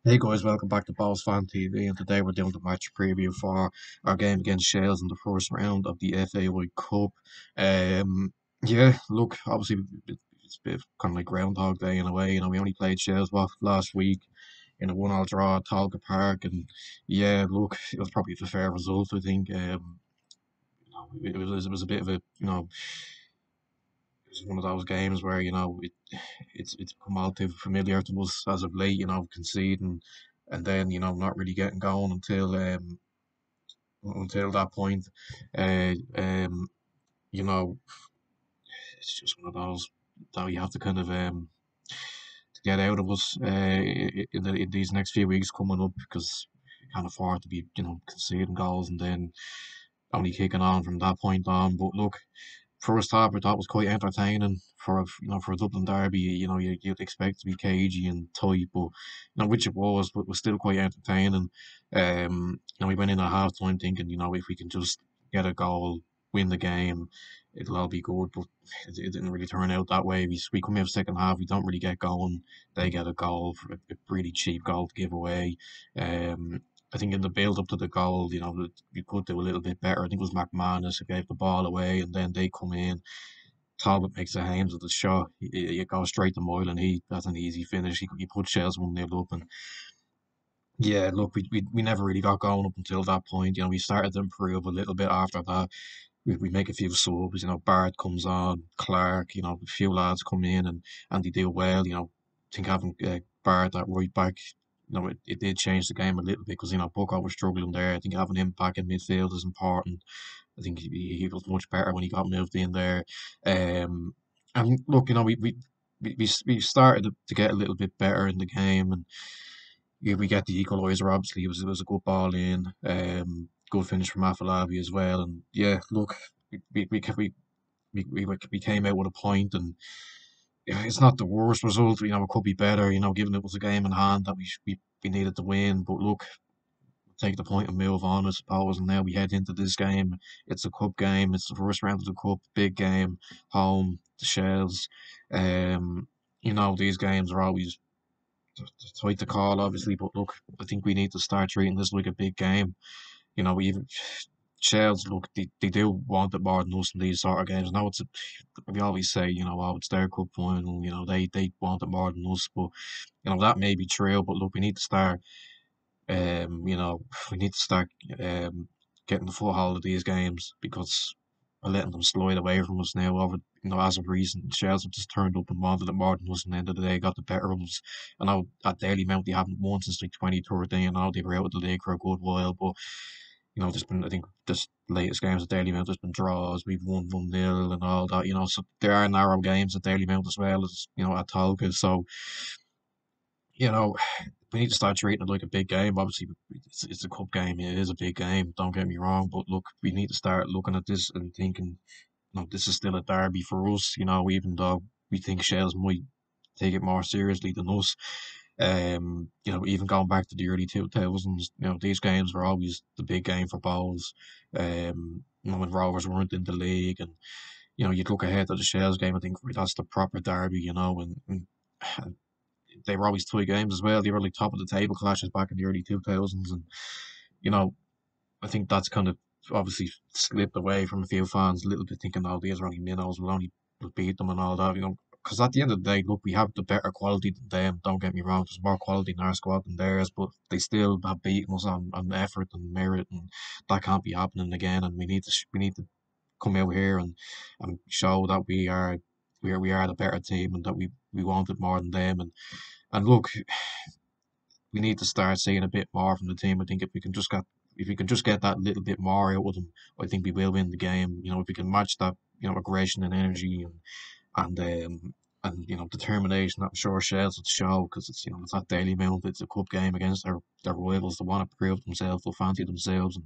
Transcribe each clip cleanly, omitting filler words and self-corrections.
Hey guys, welcome back to Balls Fan TV, and today we're doing the match preview for our game against Shales in the first round of the FAY Cup. Um, yeah, look, obviously it's a bit of kind of like Groundhog Day in a way. We only played Shales last week in a one-all draw at Talca Park, and yeah, look, it was probably a fair result, I think. It was a bit of a it was one of those games where it's become all too familiar to us as of late, conceding and then not really getting going until that point. Uh, you know, it's just one of those that we have to kind of to get out of us in these next few weeks coming up because we can't afford to be conceding goals and then only kicking on from that point on. But look, first half I thought was quite entertaining for a Dublin derby. You'd expect to be cagey and tight, but which it was, but was still quite entertaining. We went in at half time thinking, if we can just get a goal, win the game, it'll all be good. But it didn't really turn out that way. We come out second half, we don't really get going. They get a goal for a pretty cheap goal to give away. Um, I think in the build up to the goal, we could do a little bit better. I think it was McManus who gave the ball away, and then they come in. Talbot makes a hand of the shot. You go straight to Moyle, and that's an easy finish. He put Shells 1-0 up, and yeah, look, we never really got going up until that point. We started to improve a little bit after that. We make a few subs. Bard comes on, Clark. A few lads come in, and they do well. I think having Bard at right back, it did change the game a little bit because Bucko was struggling there. I think having him back in midfield is important. I think he was much better when he got moved in there. And look, we started to get a little bit better in the game, and yeah, we get the equaliser. Obviously, it was a good ball in. Good finish from Afalabi as well. And yeah, look, we came out with a point, and yeah, it's not the worst result. It could be better. Given it was a game in hand that we needed to win. But look, take the point and move on, I suppose. And now we head into this game. It's a cup game. It's the first round of the cup, big game, home, the Shells. Um, these games are always tight to call, obviously. But look, I think we need to start treating this like a big game. We even Shells, look, they do want it more than us in these sort of games. Now we always say, oh, it's their cup final. They want it more than us, but that may be true. But look, we need to start. You know, we need to start um, getting the foothold of these games because we're letting them slide away from us now. As of recent, Shells have just turned up and wanted it more than us, and at the end of the day, got the better of us. I know at Daily Mount they haven't won since like 2013. I know they were out of the league for a good while, but there's been I think this latest games at Daily Mount, there's been draws. We've won 1-0 and all that. So there are narrow games at Daily Mount as well as at Tolka. So you know, we need to start treating it like a big game. Obviously, it's a cup game. It is a big game. Don't get me wrong, but look, we need to start looking at this and thinking, this is still a derby for us. Even though we think Shells might take it more seriously than us. Even going back to the early 2000s, these games were always the big game for Bowls. When Rovers weren't in the league, and you'd look ahead to the Shells game. I think that's the proper derby. And they were always tough games as well. They were like top of the table clashes back in the early 2000s, and you know I think that's kind of obviously slipped away from a few fans a little bit, thinking, "Oh, these are only minnows. We'll beat them and all that." Because at the end of the day, look, we have the better quality than them. Don't get me wrong. There's more quality in our squad than theirs, but they still have beaten us on effort and merit, and that can't be happening again. And we need to come out here and show that we are the better team and that we want it more than them. And look, we need to start seeing a bit more from the team. I think if we can just get that little bit more out of them, I think we will win the game. If we can match that, aggression and energy and determination, I'm sure Shells would show because it's not Daily Mount, it's a cup game against their rivals. They want to prove themselves, they'll fancy themselves,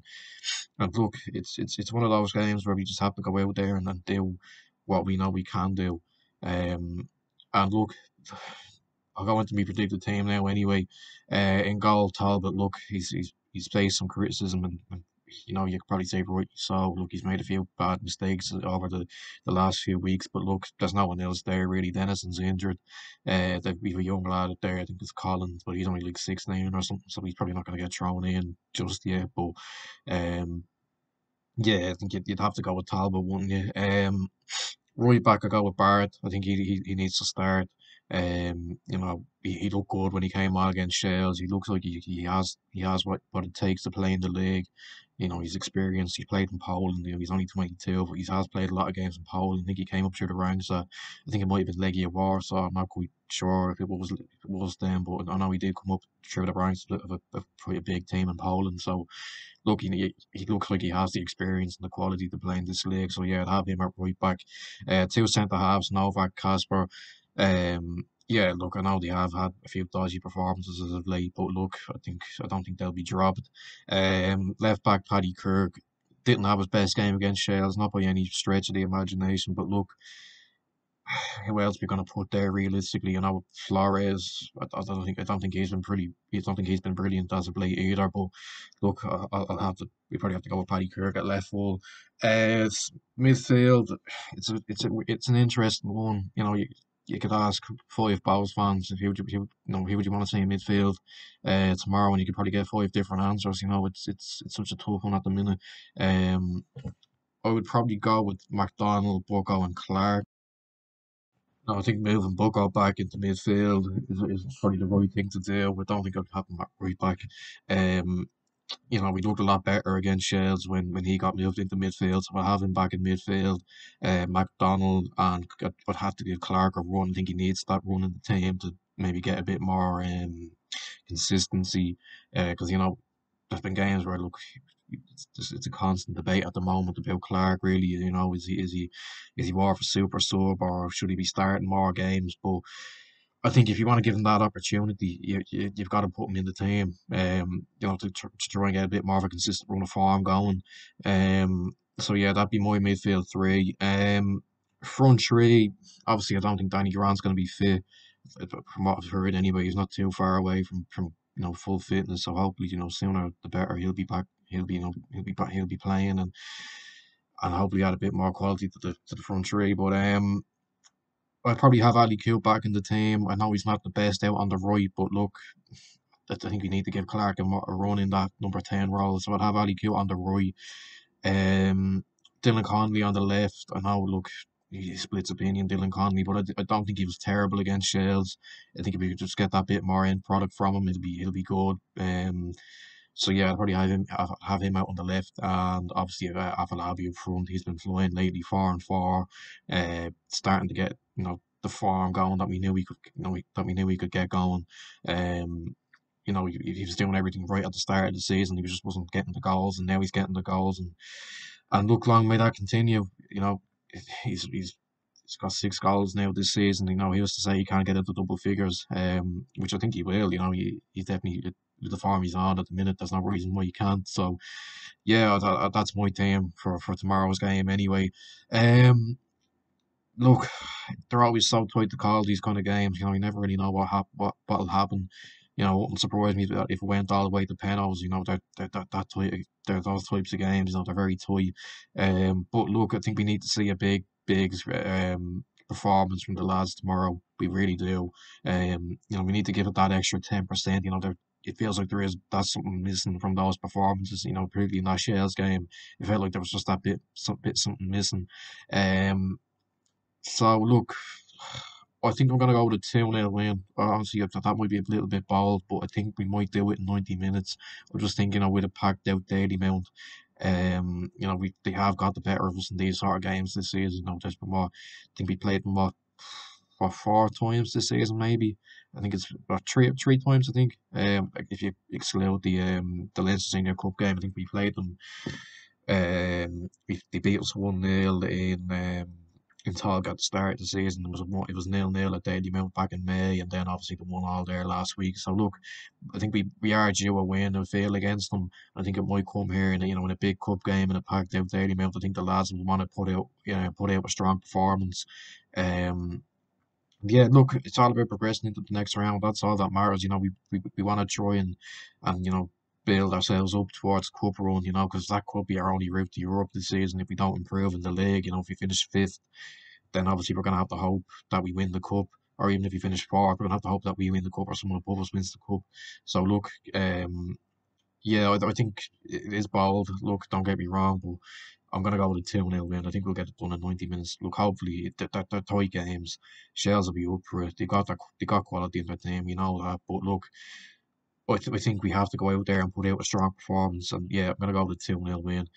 and look, it's one of those games where we just have to go out there and do what we know we can do. And look, I'll go into my predicted team now anyway. In goal, Talbot. Look, he's faced some criticism you could probably say rightly so. Look, he's made a few bad mistakes over the last few weeks, but look, there's no one else there really. Denison's injured. We've a young lad up there, I think it's Collins, but he's only like 6'9" or something, so he's probably not going to get thrown in just yet. But um, yeah, I think you'd have to go with Talbot, wouldn't you? Right back, I go with Barrett. I think he needs to start. He looked good when he came on against Shales. He looks like he has what it takes to play in the league. He's experienced. He's played in Poland. He's only 22, but he has played a lot of games in Poland. I think he came up through the ranks. I think it might have been Legia Warsaw. I'm not quite sure if it was them, but I know he did come up through the ranks of quite a big team in Poland. So look, he looks like he has the experience and the quality to play in this league. So yeah, I'd have him at right back. Two centre halves, Novak, Casper. Yeah, look, I know they have had a few dodgy performances as of late, but look, I don't think they'll be dropped. Left back, Paddy Kirk didn't have his best game against Shales, not by any stretch of the imagination, but look, who else we going to put there realistically? Flores. I don't think he's been pretty. I don't think he's been brilliant as of late either. But look, I'll have to. We probably have to go with Paddy Kirk at left full. Midfield. It's an interesting one. You could ask five Bows fans if who would you want to see in midfield tomorrow, and you could probably get five different answers. It's such a tough one at the minute. Um, I would probably go with McDonald, Burko, and Clark. No, I think moving Bucko back into midfield is probably the right thing to do. We don't think I'd have him at right back. Um, we looked a lot better against Shels when he got moved into midfield, so I'll have him back in midfield. McDonald and would have to give Clark a run. I think he needs that run in the team to maybe get a bit more consistency. Because there's been games where look, it's a constant debate at the moment about Clark. Really, is he more of a super sub or should he be starting more games? But I think if you want to give him that opportunity, you've got to put him in the team. To try and get a bit more of a consistent run of form going. So yeah, that'd be my midfield three. Front three. Obviously, I don't think Danny Grant's going to be fit. From what I've heard, anyway, he's not too far away from full fitness. So hopefully, sooner the better. He'll be back. He'll be back. He'll be playing and hopefully add a bit more quality to the front three. But I'd probably have Ali Q back in the team. I know he's not the best out on the right, but look, I think we need to give Clark a run in that number 10 role. So I'd have Ali Q on the right. Um, Dylan Conley on the left. I know, look, he splits opinion, Dylan Conley, but I don't think he was terrible against Shels. I think if we could just get that bit more end product from him, it'll be good. So yeah, I'll probably have him out on the left, and obviously Afalabi up front. He's been flying lately, 4 and 4, starting to get the form going that we knew we could, that we knew we could get going. Um, he was doing everything right at the start of the season. He just wasn't getting the goals, and now he's getting the goals, and look, long may that continue. He's got 6 goals now this season. He used to say he can't get into double figures, which I think he will. He's definitely with the form he's on at the minute. There's no reason why he can't. So yeah, that's my team for tomorrow's game anyway. Um, Look, they're always so tight to call these kind of games. You never really know what'll happen. It wouldn't surprise me if it went all the way to penalties. That tight. Those types of games. They're very tight. But look, I think we need to see a big performance from the lads tomorrow. We really do. We need to give it that extra 10%. It feels like that's something missing from those performances. Particularly in that Shels game, it felt like there was just that something missing. So look, I think I'm gonna go with a 2-0 win. Obviously, that might be a little bit bold, but I think we might do it in 90 minutes. I'm just thinking, with a packed out Daily Mount. They have got the better of us in these sort of games this season. There's been what I think we played them for 4 times this season, maybe. I think it's three times. I think. Like, if you exclude the Leinster Senior Cup game, I think we played them. They beat us 1-0 in Tolga at the start of the season. It was 0-0 at Daily Mount back in May, and then obviously the 1-1 there last week. So look, I think we are due a win and fail against them. I think it might come here in a big cup game in a packed out Daily Mount. I think the lads will want to put out a strong performance. Um, yeah, look, it's all about progressing into the next round. That's all that matters. We want to try and build ourselves up towards cup run, because that could be our only route to Europe this season if we don't improve in the league. If we finish fifth, then obviously we're going to have to hope that we win the cup. Or even if we finish fourth, we're going to have to hope that we win the cup or someone above us wins the cup. So look, yeah, I think it is bold. Look, don't get me wrong, but I'm going to go with a 2-0 win. I think we'll get it done in 90 minutes. Look, hopefully, they're tight games. Shells will be up for it. They got quality in their team, you know that. But look, I think we have to go out there and put out a strong performance. And yeah, I'm going to go with a 2-0 win.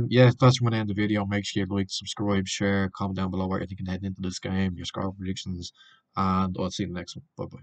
Yeah, that's when I end the video. Make sure you like, subscribe, share, comment down below what you're thinking heading into this game, your score predictions, and I'll see you in the next one. Bye bye.